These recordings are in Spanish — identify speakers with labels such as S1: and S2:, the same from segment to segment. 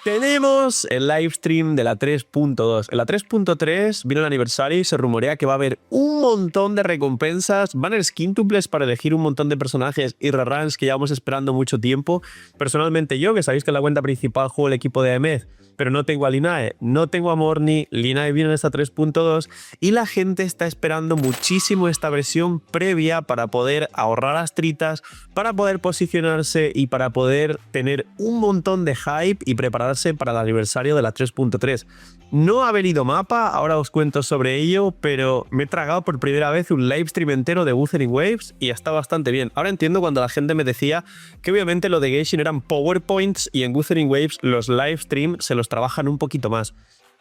S1: Tenemos el livestream de la 3.2. En la 3.3 viene el aniversario y se rumorea que va a haber un montón de recompensas, banners quíntuples para elegir un montón de personajes y reruns que llevamos esperando mucho tiempo. Personalmente yo, que sabéis que en la cuenta principal juego el equipo de Amed, pero no tengo a Linae, no tengo a Morni, Linae viene en esta 3.2 y la gente está esperando muchísimo esta versión previa para poder ahorrar astritas, para poder posicionarse y para poder tener un montón de hype y prepararse para el aniversario de la 3.3. No ha venido mapa, ahora os cuento sobre ello, pero me he tragado por primera vez un livestream entero de Wuthering Waves y está bastante bien. Ahora entiendo cuando la gente me decía que obviamente lo de Genshin eran PowerPoints y en Wuthering Waves los livestreams se los trabajan un poquito más.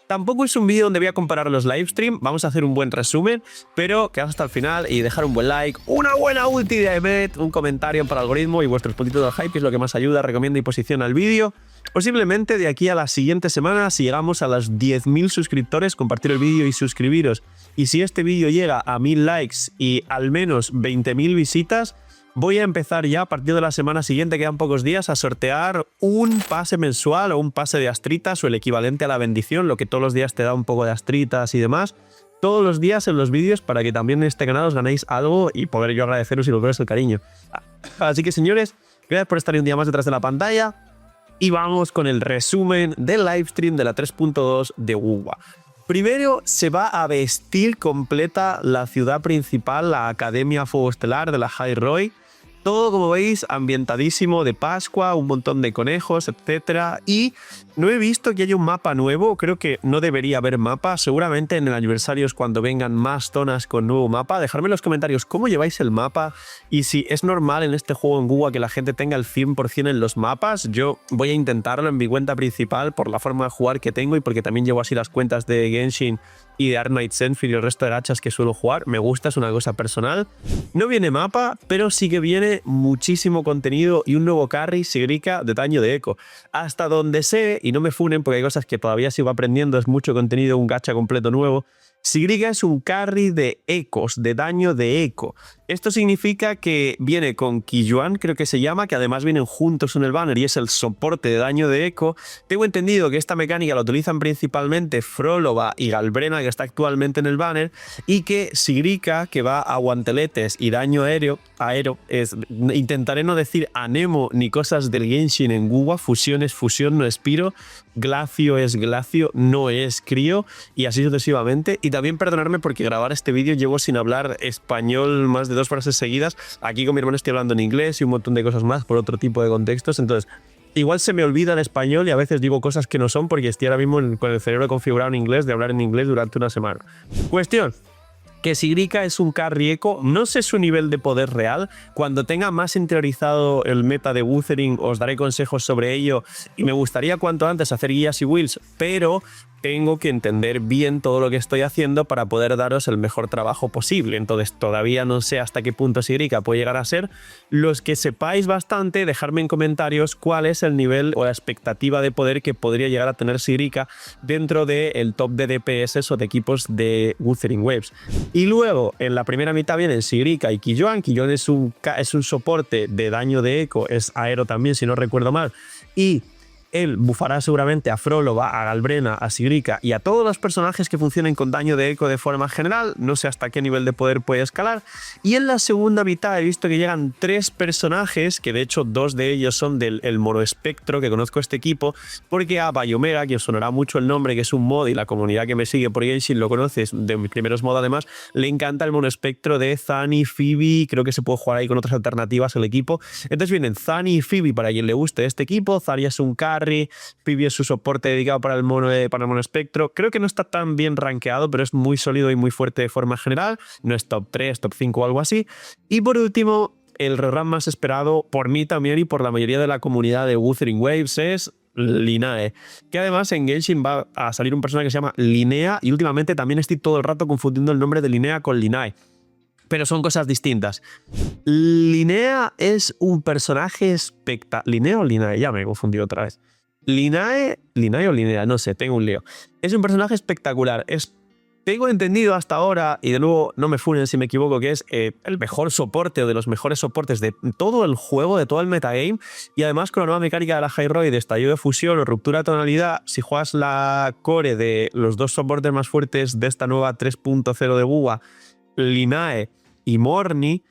S1: Tampoco es un vídeo donde voy a comparar los livestreams, vamos a hacer un buen resumen, pero quedaos hasta el final y dejar un buen like, una buena ulti de Amed, un comentario para el algoritmo y vuestros puntitos del hype, que es lo que más ayuda, recomienda y posiciona el vídeo. O simplemente de aquí a la siguiente semana, si llegamos a las 10.000 suscriptores, compartir el vídeo y suscribiros. Y si este vídeo llega a 1000 likes y al menos 20.000 visitas, voy a empezar ya a partir de la semana siguiente, quedan pocos días, a sortear un pase mensual o un pase de astritas o el equivalente a la bendición, lo que todos los días te da un poco de astritas y demás. Todos los días en los vídeos para que también en este canal os ganéis algo y poder yo agradeceros y devolveros el cariño. Así que señores, gracias por estar un día más detrás de la pantalla y vamos con el resumen del livestream de la 3.2 de WuWa. Primero se va a vestir completa la ciudad principal, la Academia Fuego Estelar de la High Roy. Todo, como veis, ambientadísimo de Pascua, un montón de conejos, etc. Y no he visto que haya un mapa nuevo, creo que no debería haber mapa. Seguramente en el aniversario es cuando vengan más zonas con nuevo mapa. Dejadme en los comentarios cómo lleváis el mapa y si es normal en este juego en WuWa que la gente tenga el 100% en los mapas. Yo voy a intentarlo en mi cuenta principal por la forma de jugar que tengo y porque también llevo así las cuentas de Genshin y de Ark Knight Zenfir y el resto de gachas que suelo jugar. Me gusta, es una cosa personal. No viene mapa, pero sí que viene muchísimo contenido y un nuevo carry, Sigrika, de daño de eco. Hasta donde sé, y no me funen porque hay cosas que todavía sigo aprendiendo, es mucho contenido, un gacha completo nuevo. Sigrika es un carry de ecos, de daño de eco. Esto significa que viene con Qiyuan, creo que se llama, que además vienen juntos en el banner y es el soporte de daño de eco. Tengo entendido que esta mecánica la utilizan principalmente Frolova y Galbrena, que está actualmente en el banner, y que Sigrika, que va a guanteletes y daño aéreo, intentaré no decir anemo ni cosas del Genshin en WuWa, fusión es fusión, no es piro, glacio es glacio, no es crío, y así sucesivamente. Y también perdonarme porque grabar este vídeo llevo sin hablar español más de 2 frases seguidas. Aquí con mi hermano estoy hablando en inglés y un montón de cosas más por otro tipo de contextos, entonces igual se me olvida el español y a veces digo cosas que no son porque estoy ahora mismo con el cerebro configurado en inglés de hablar en inglés durante una semana. Cuestión, que Sigrika es un carry eco, no sé su nivel de poder real. Cuando tenga más interiorizado el meta de Wuthering os daré consejos sobre ello y me gustaría cuanto antes hacer guías y builds, pero tengo que entender bien todo lo que estoy haciendo para poder daros el mejor trabajo posible. Entonces todavía no sé hasta qué punto Sigrika puede llegar a ser. Los que sepáis bastante, dejadme en comentarios cuál es el nivel o la expectativa de poder que podría llegar a tener Sigrika dentro del top de DPS o de equipos de Wuthering Waves. Y luego en la primera mitad vienen Sigrika y Qiyuan. Qiyuan es un soporte de daño de eco, es aero también si no recuerdo mal, y él bufará seguramente a Frolova, a Galbrena, a Sigrika y a todos los personajes que funcionen con daño de eco de forma general. No sé hasta qué nivel de poder puede escalar. Y en la segunda mitad he visto que llegan 3 personajes, que de hecho 2 de ellos son del monoespectro, que conozco este equipo, porque a Bayomera, que os sonará mucho el nombre, que es un mod y la comunidad que me sigue por Genshin lo conoces, de mis primeros mods además, le encanta el monoespectro de Zani, Phoebe, creo que se puede jugar ahí con otras alternativas el equipo. Entonces vienen Zani y Phoebe para quien le guste este equipo. Zarya es un carry, Phoebe es su soporte dedicado para el monoespectro. Creo que no está tan bien rankeado, pero es muy sólido y muy fuerte de forma general. No es top 3, top 5 o algo así. Y por último, el rerun más esperado por mí también y por la mayoría de la comunidad de Wuthering Waves es Linae, que además en Genshin va a salir un personaje que se llama Linea y últimamente también estoy todo el rato confundiendo el nombre de Linea con Linae. Pero son cosas distintas. Linea es un personaje espectacular. ¿Linea o Linae? Ya me he confundido otra vez. Linae o Linea, no sé, tengo un lío. Es un personaje espectacular. Es Tengo entendido hasta ahora, y de nuevo no me funen si me equivoco, que es el mejor soporte o de los mejores soportes de todo el juego, de todo el metagame, y además con la nueva mecánica de la High Roid, de estallido de fusión o ruptura de tonalidad, si juegas la core de los dos soportes más fuertes de esta nueva 3.0 de Buwa, Linae y Morni,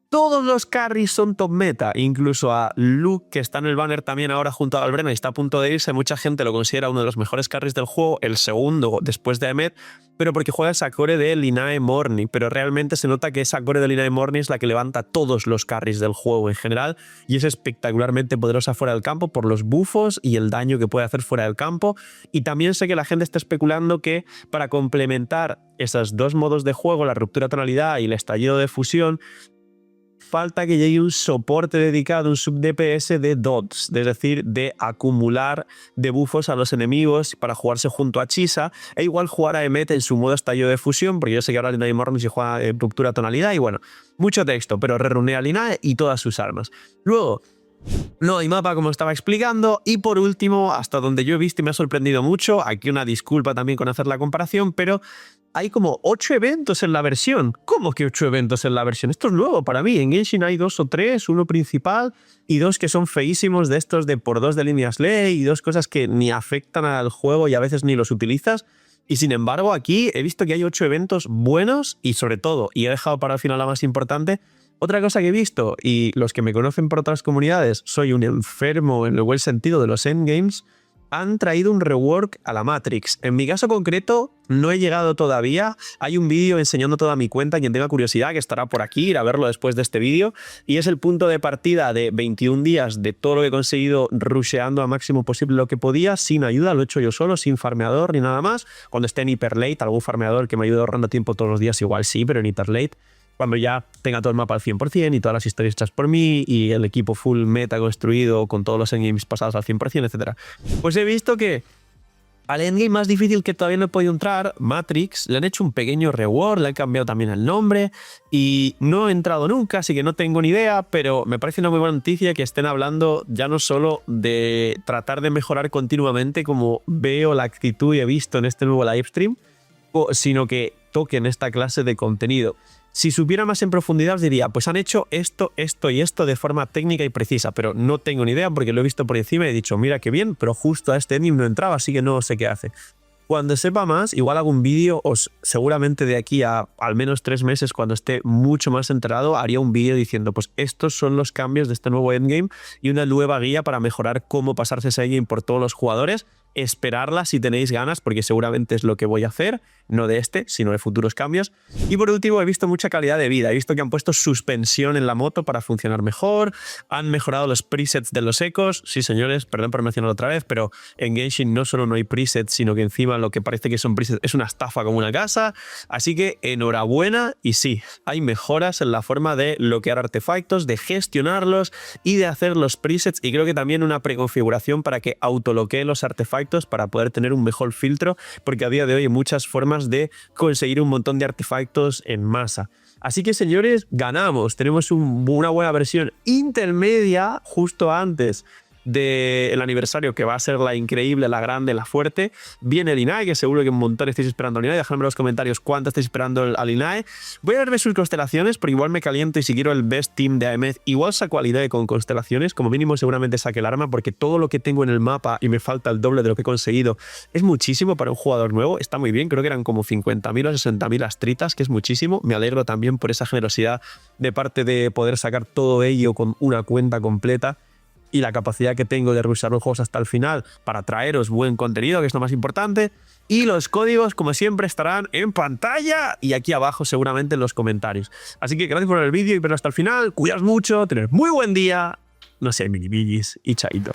S1: todos los carries son top meta, incluso a Luke, que está en el banner también ahora junto a Albrena y está a punto de irse. Mucha gente lo considera uno de los mejores carries del juego, el segundo después de Emmet, pero porque juega esa core de Linae Morni, pero realmente se nota que esa core de Linae Morni es la que levanta todos los carries del juego en general y es espectacularmente poderosa fuera del campo por los buffos y el daño que puede hacer fuera del campo. Y también sé que la gente está especulando que para complementar esos dos modos de juego, la ruptura de tonalidad y el estallido de fusión, falta que llegue un soporte dedicado, un sub-DPS de dots, es decir, de acumular debuffos a los enemigos para jugarse junto a Chisa e igual jugar a Emmet en su modo estallido de fusión, porque yo sé que ahora Linae Morni se juega en ruptura de tonalidad y bueno, mucho texto, pero rerunea a Linae y todas sus armas. Luego, no hay mapa como estaba explicando y por último, hasta donde yo he visto y me ha sorprendido mucho, aquí una disculpa también con hacer la comparación, pero hay como 8 eventos en la versión. ¿Cómo que 8 eventos en la versión? Esto es nuevo para mí. En Genshin hay 2 o 3, uno principal y 2 que son feísimos de estos de por 2 de líneas ley y 2 cosas que ni afectan al juego y a veces ni los utilizas. Y sin embargo aquí he visto que hay 8 eventos buenos y sobre todo, y he dejado para el final la más importante, otra cosa que he visto, y los que me conocen por otras comunidades, soy un enfermo en el buen sentido de los endgames, han traído un rework a la Matrix. En mi caso concreto no he llegado todavía, hay un vídeo enseñando toda mi cuenta, quien tenga curiosidad que estará por aquí, ir a verlo después de este vídeo, y es el punto de partida de 21 días de todo lo que he conseguido rusheando a máximo posible lo que podía, sin ayuda, lo he hecho yo solo, sin farmeador ni nada más. Cuando esté en hiper late, algún farmeador que me ayude ahorrando tiempo todos los días igual sí, pero en hiper late, cuando ya tenga todo el mapa al 100% y todas las historias hechas por mí y el equipo full meta construido con todos los endgames pasados al 100%, etc. Pues he visto que al endgame más difícil que todavía no he podido entrar, Matrix, le han hecho un pequeño reward, le han cambiado también el nombre y no he entrado nunca, así que no tengo ni idea, pero me parece una muy buena noticia que estén hablando ya no solo de tratar de mejorar continuamente como veo la actitud y he visto en este nuevo livestream, sino que toquen esta clase de contenido. Si supiera más en profundidad os diría, pues han hecho esto, esto y esto de forma técnica y precisa, pero no tengo ni idea porque lo he visto por encima y he dicho, mira qué bien, pero justo a este endgame no entraba, así que no sé qué hace. Cuando sepa más, igual hago un vídeo, seguramente de aquí a al menos 3 meses, cuando esté mucho más enterado, haría un vídeo diciendo, pues estos son los cambios de este nuevo endgame y una nueva guía para mejorar cómo pasarse ese endgame por todos los jugadores. Esperarla si tenéis ganas, porque seguramente es lo que voy a hacer, no de este, sino de futuros cambios. Y por último, he visto mucha calidad de vida. He visto que han puesto suspensión en la moto para funcionar mejor, han mejorado los presets de los ecos. Sí, señores, perdón por mencionarlo otra vez, pero en Genshin no solo no hay presets, sino que encima lo que parece que son presets es una estafa como una casa. Así que enhorabuena y sí, hay mejoras en la forma de bloquear artefactos, de gestionarlos y de hacer los presets, y creo que también una preconfiguración para que autoloquee los artefactos para poder tener un mejor filtro, porque a día de hoy hay muchas formas de conseguir un montón de artefactos en masa. Así que, señores, ganamos. Tenemos una buena versión intermedia justo antes del aniversario, que va a ser la increíble, la grande, la fuerte. Viene el Linae, que seguro que un montón estáis esperando al Linae. Dejadme en los comentarios cuánto estáis esperando al Linae. Voy a verme sus constelaciones, porque igual me caliento y si quiero el best team de Aemeth, igual saco al Linae con constelaciones. Como mínimo seguramente saque el arma, porque todo lo que tengo en el mapa y me falta el doble de lo que he conseguido es muchísimo para un jugador nuevo. Está muy bien, creo que eran como 50.000 o 60.000 astritas, que es muchísimo. Me alegro también por esa generosidad de parte de poder sacar todo ello con una cuenta completa, y la capacidad que tengo de revisar los juegos hasta el final para traeros buen contenido, que es lo más importante. Y los códigos, como siempre, estarán en pantalla y aquí abajo seguramente en los comentarios. Así que gracias por ver el vídeo y verlo hasta el final. Cuidaos mucho, tened muy buen día, no seáis mini y chaito.